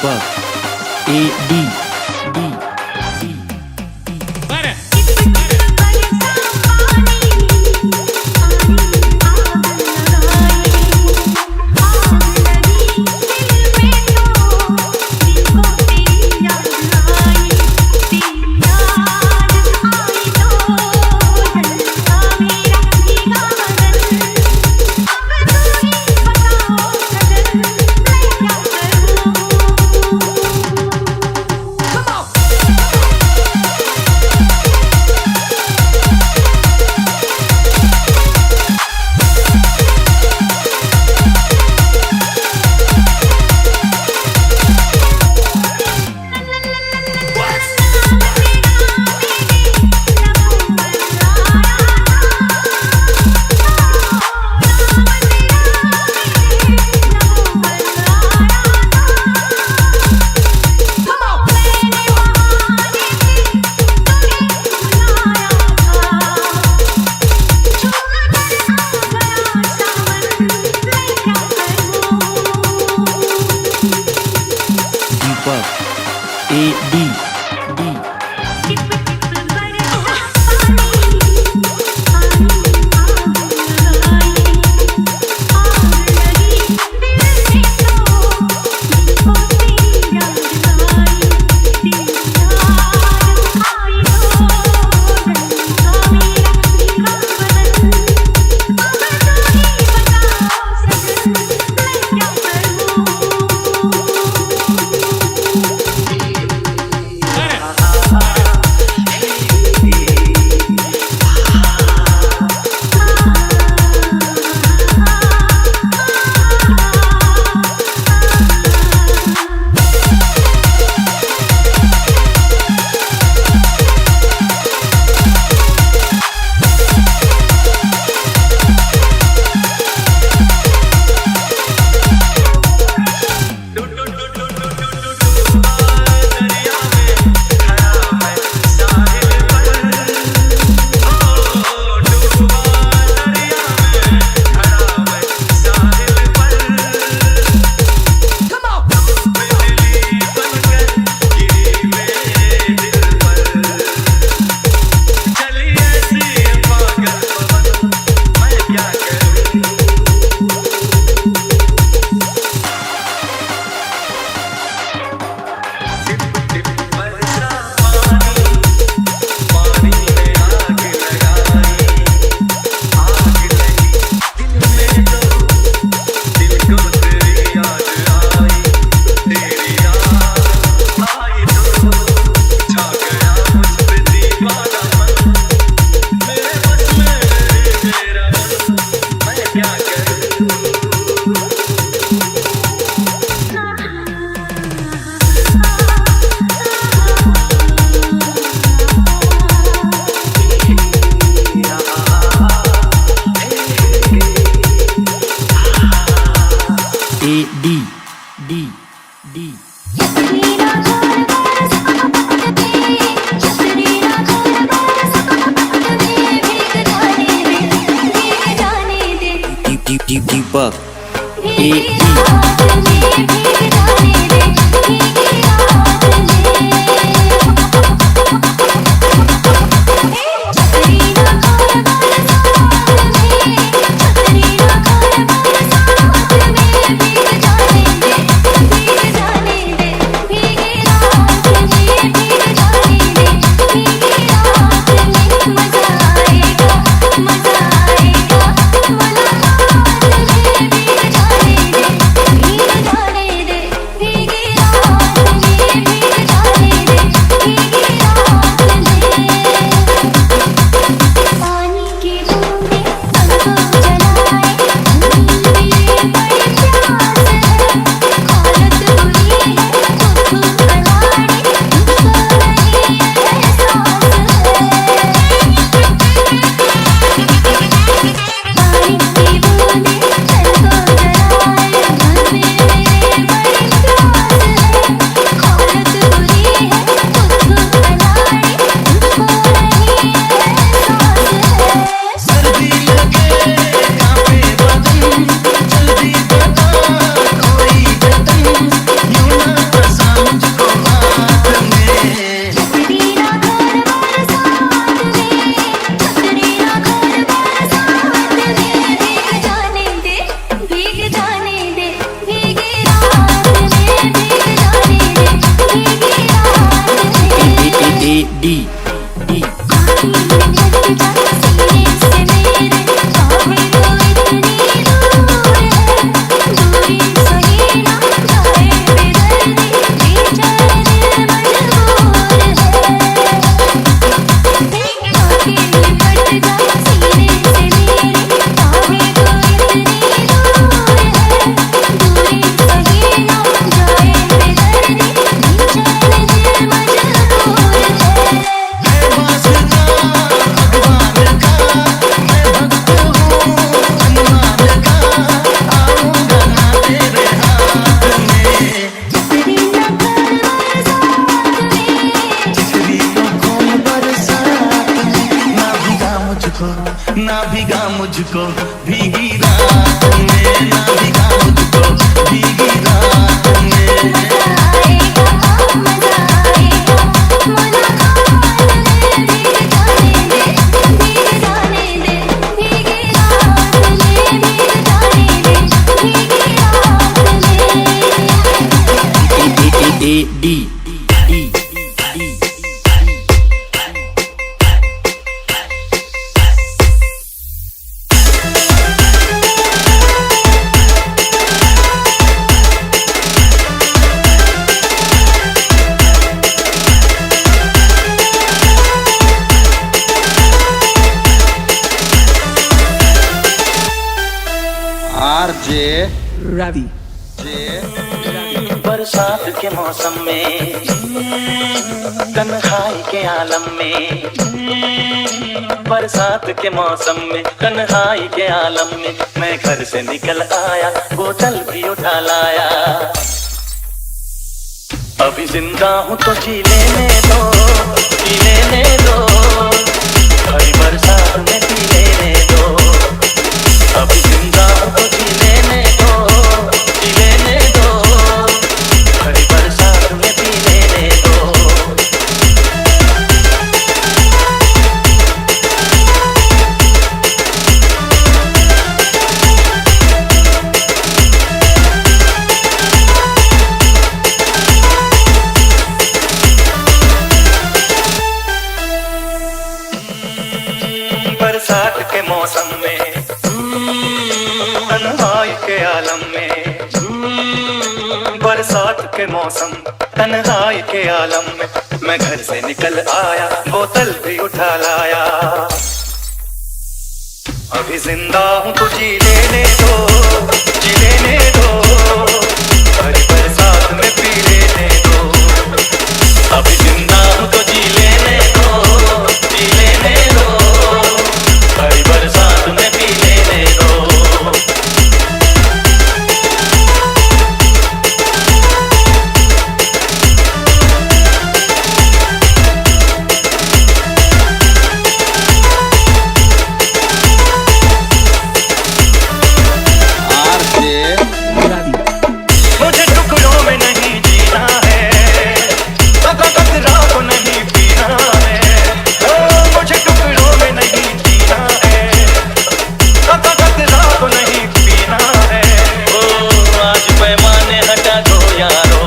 दीपक ए डी डी ए डी डी ए डी डी डी दीपक ए मजा आएगा मुझको भीगी रात में, ना भिगा मुझको भीगी रात में। A D D D RJ Ravi बरसात के मौसम में, तन्हाई के आलम में, बरसात के मौसम में, तन्हाई के आलम में, मैं घर से निकल आया, बोतल भी उठा लाया। अभी जिंदा हूँ तो जी लेने दो, जी लेने दो, भरी बरसात में पी लेने दो। अभी जिंदा हूँ तो जी लेने दो, जी लेने दो, भरी बरसात में पी लेने दो। बरसात के मौसम में, तन्हाई के आलम में, बरसात के मौसम, तन्हाई के आलम में, मैं घर से निकल आया, बोतल भी उठा लाया। अभी जिंदा हूँ तो जी लेने दो, जी लेने दो, भरी बरसात में पी लेने दो। अभी जिंदा हूँ तो जी लेने दो, जी लेने दो, भरी बरसात में पी लेने दो। Ravi मुझे टुकड़ों में नहीं जीना है, कतरा को नहीं पीना है। मुझे टुकड़ों में नहीं जीना है, कतरा को नहीं पीना है। आज पैमाने हटा दो यारो,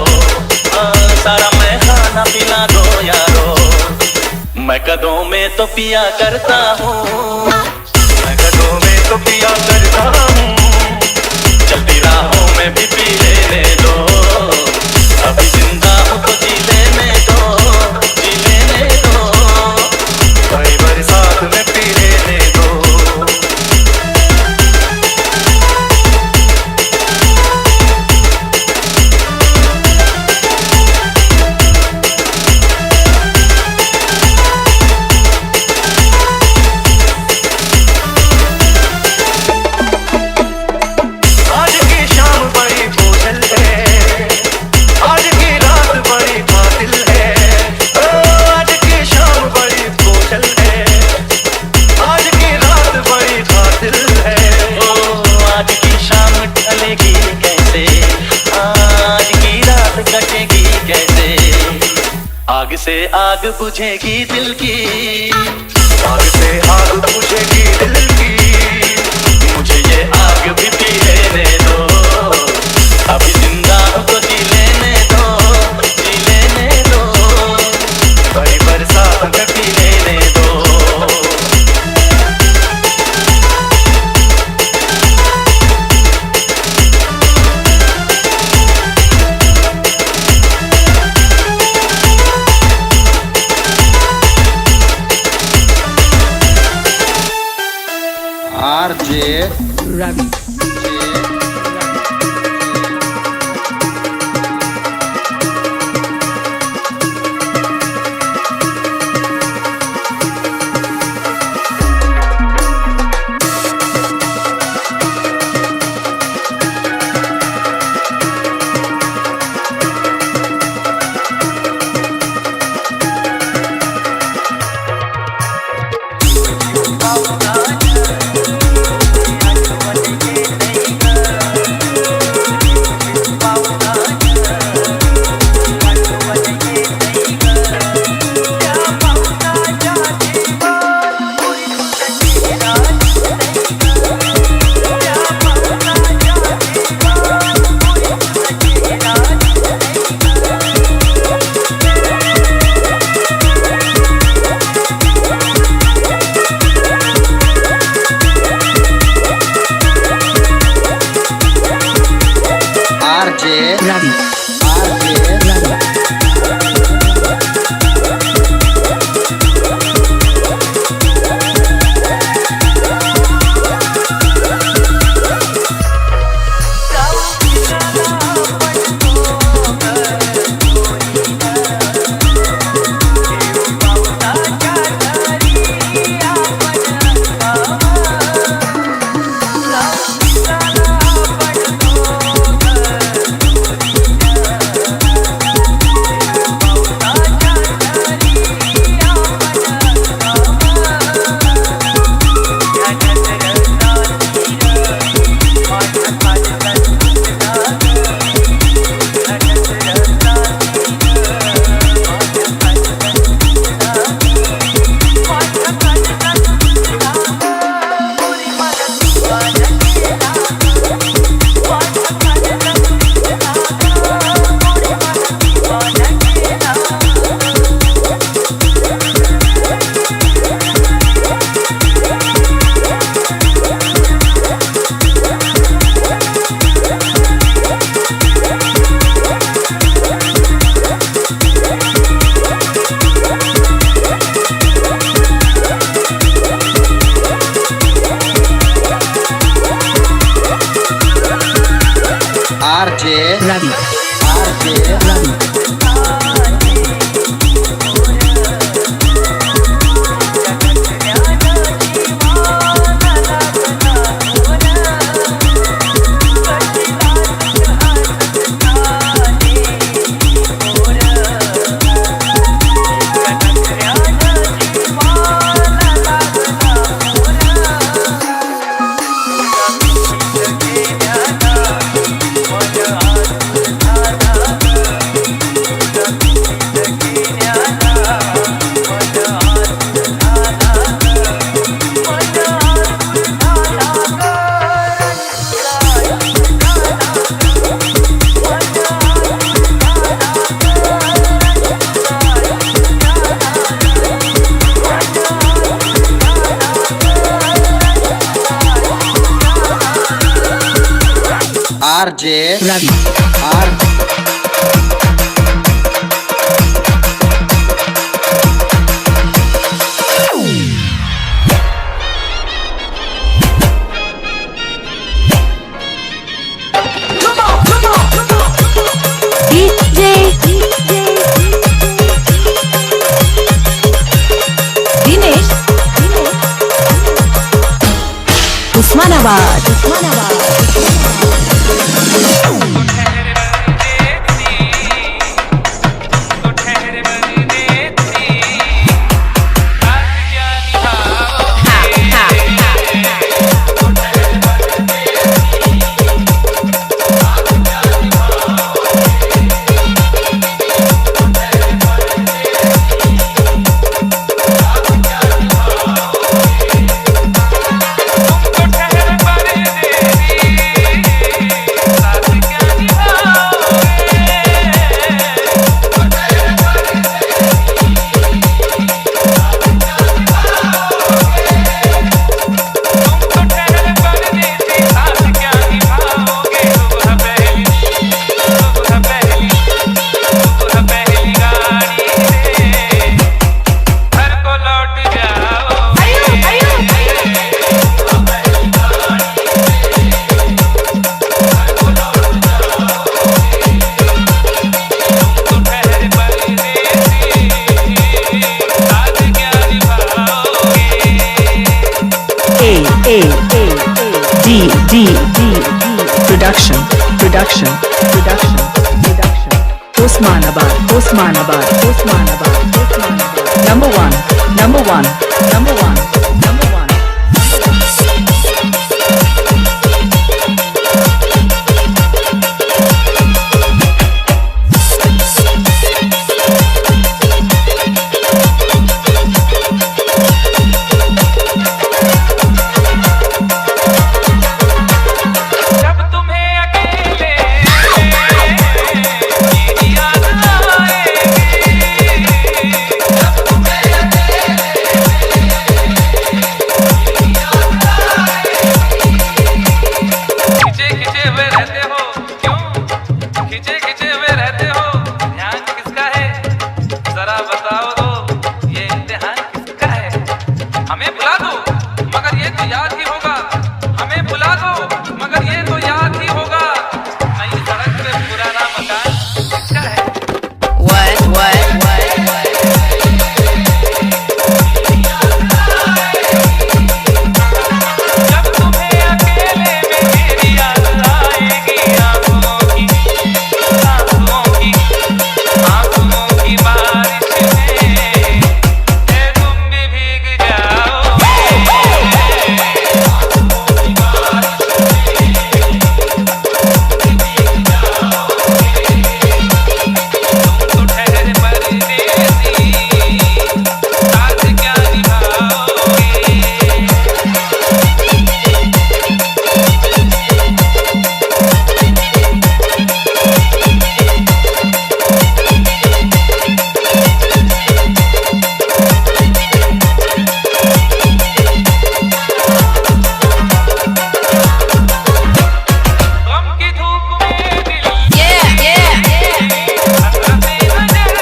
सारा मैं खाना पिला दो यारो। मैं कदों में तो पिया करता हूँ, मैं कदों में तो पिया करता हूँ, चलती राहों में भी पी लेने दो। अभी जिंदा हूँ तो जी लेने दो, जी लेने दो, भरी बरसात में पी लेने दो। आज की शाम बड़ी बोझल है, आज की रात बड़ी बातिल है। आज की शाम बड़ी बोझल है, आज की रात बड़ी बातिल है। आज की शाम ढलेगी कैसे, आज की रात कटेगी कैसे। आग से आग बुझेगी दिल की, आग से आग बुझेगी दिल की। मुझे ये आग भी पी लेने दो। अभी जिंदा हूँ तो जी लेने दो, जी लेने दो, भरी बरसात में पी लेने दो। RJ Ravi Ravi. Ravi. Ravi. RJ Ravi. Dinesh Osmanabad Production. Osmanabad. Number one. खींचे हुए रहते हो, ध्यान किसका है? जरा बताओ तो, ये इम्तिहान किसका है? हमें बुला दो मगर ये तो याद ही होगा, हमें बुला दो मगर ये तो याद ही होगा, नई सड़क पे पुराना मकान किसका है? जब तुम्हें अकेले में मेरी याद आएगी, आंसुओं की बारिश में तुम भी भीग जाओगे। तुम तो ठहरे परदेसी, साथ क्या निभाओगे? गम की धूप में दिल हंसते नजर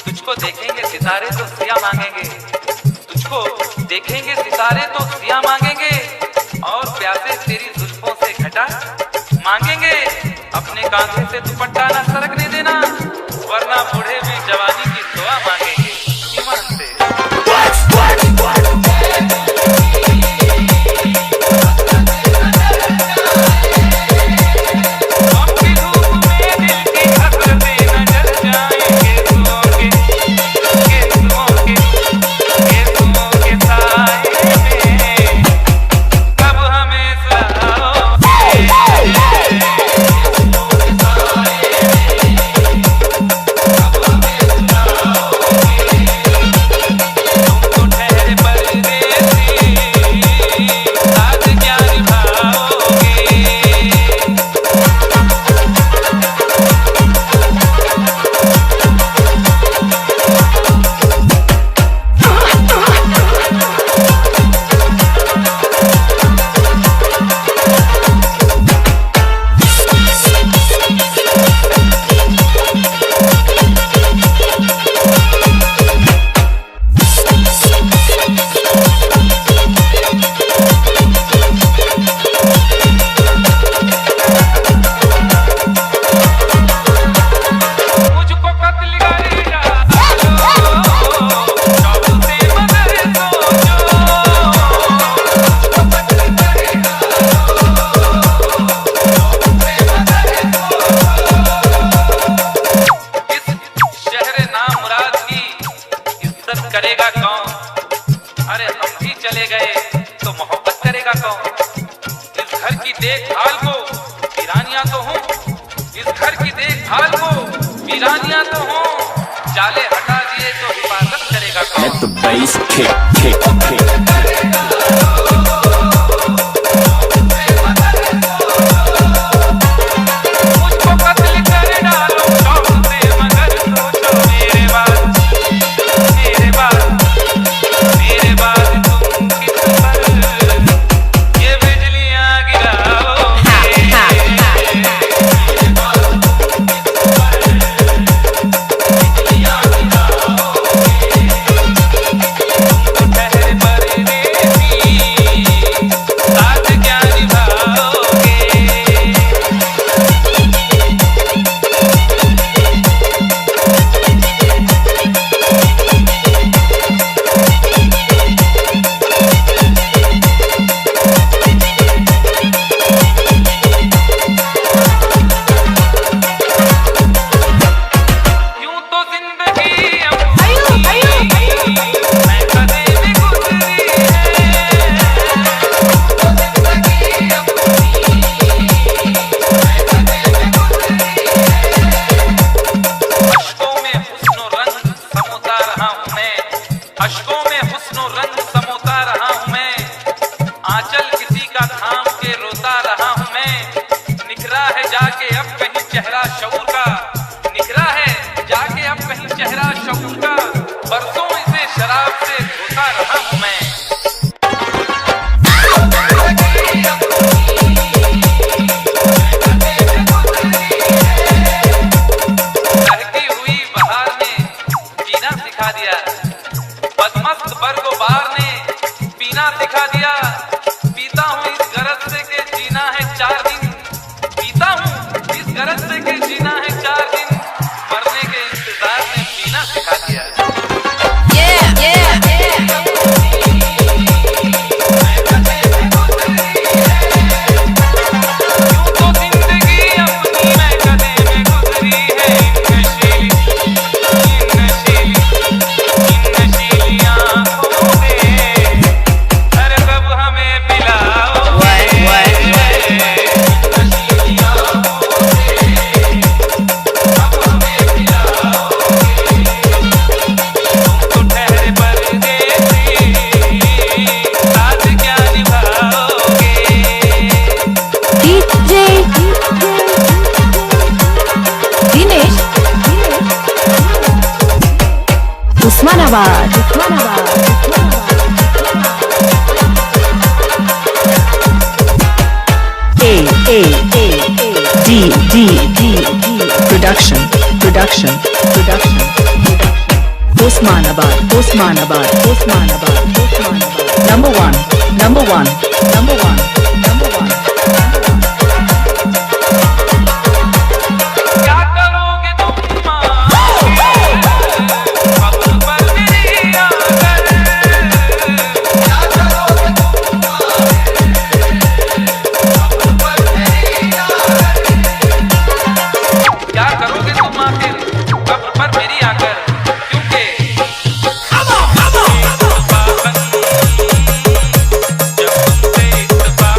तुझको देखेंगे सितारे तो सिया मांगेंगे, तुझको देखेंगे सितारे तो सिया मांगेंगे, और प्यासे तेरी जुल्फों से घटा मांगेंगे। अपने कांधे से दुपट्टा न सरकने देना, वरना बूढ़े भी जवानी की दुआ मांगेंगे। ईमान से गम की धूप में दिल की हसरतें नजर जाएंगे, सुओं के साए में कब हमें सहाओगे? तुम तो ठहरे परदेसी, साथ क्या निभाओगे? मुझको कत्ल करेगा शौक से मगर सोचो, इस शहर नामुराद की इज्जत करेगा कौन? अरे हम भी चले गए तो मोहब्बत करेगा कौन? इस घर की देखभाल को वीरानियां तो हूँ, इस घर की देखभाल को वीरानियां तो हूँ, जाले हटा दिए तो हिफाजत करेगा कौन? Let the bass kick. मुझको कत्ल कर डालो शौक से मगर सोचो, मेरे बाद तुम किस पर ये बिजलियां गिराओगे? तुम तो ठहरे परदेसी, साथ क्या निभाओगे? यूं तो जिंदगी मैं कदे भी गुजरी अश्कों में हुस्न रंग समोता रहा हूं मैं, अश्कों में हुस्न रंग समोता रहा हूं मैं, आंचल किसी का थाम के रोता रहा हूं मैं। निखरा है जाके अब कहीं चेहरा शऊर का, निखरा है जाके अब कहीं चेहरा शऊर का, दिया। बदमस्त बरगुबार ने पीना सिखा दिया। पीता हूँ इस गरज से कि जीना है 4 दिन। पीता हूँ इस गरज से कि जीना है 4 दिन। मरने के इंतजार में पीना सिखा दिया। Osmanabad A production Osmanabad number one क्या करोगे तुम कब्र पर मेरी आकर? क्या करोगे तुम कब्र पर मेरी आकर? क्या करोगे तुम आखिर कब्र पर मेरी आकर? क्योंकि जब तुमसे इत्तेफाक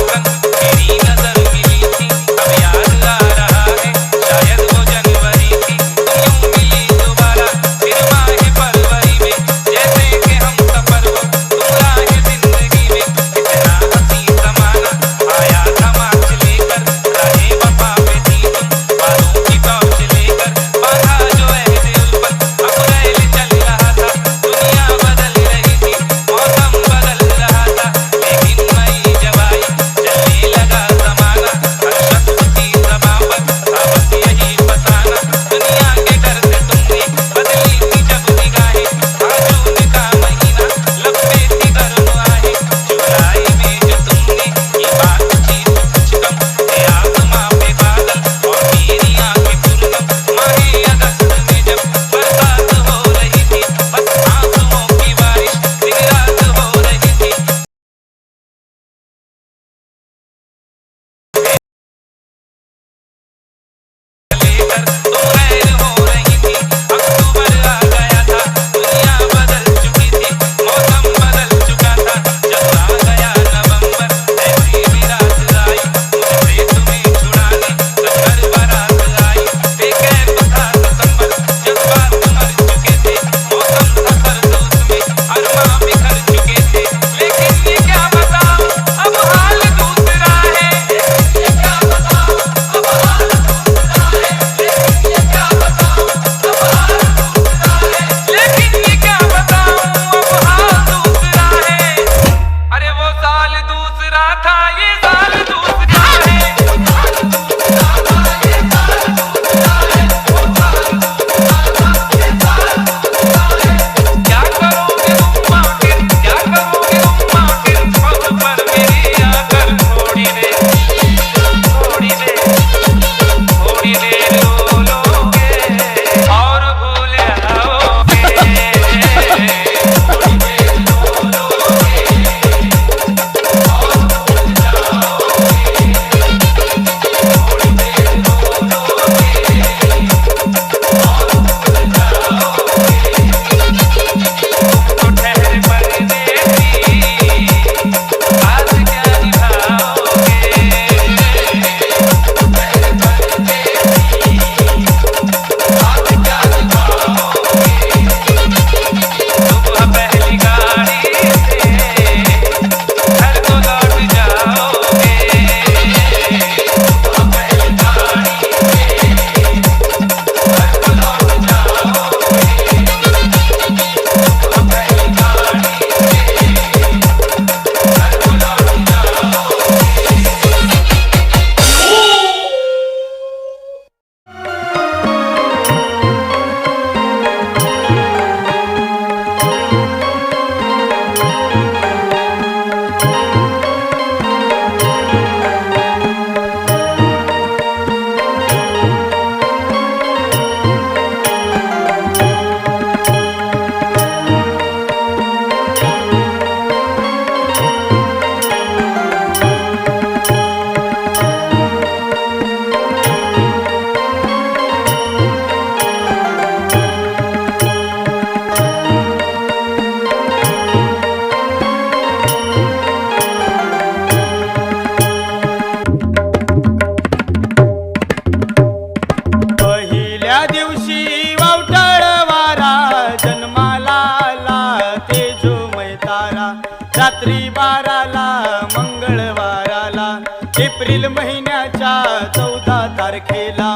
एप्रिल महिन्याच्या 14 तारखेला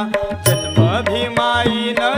जन्म भीमाईनं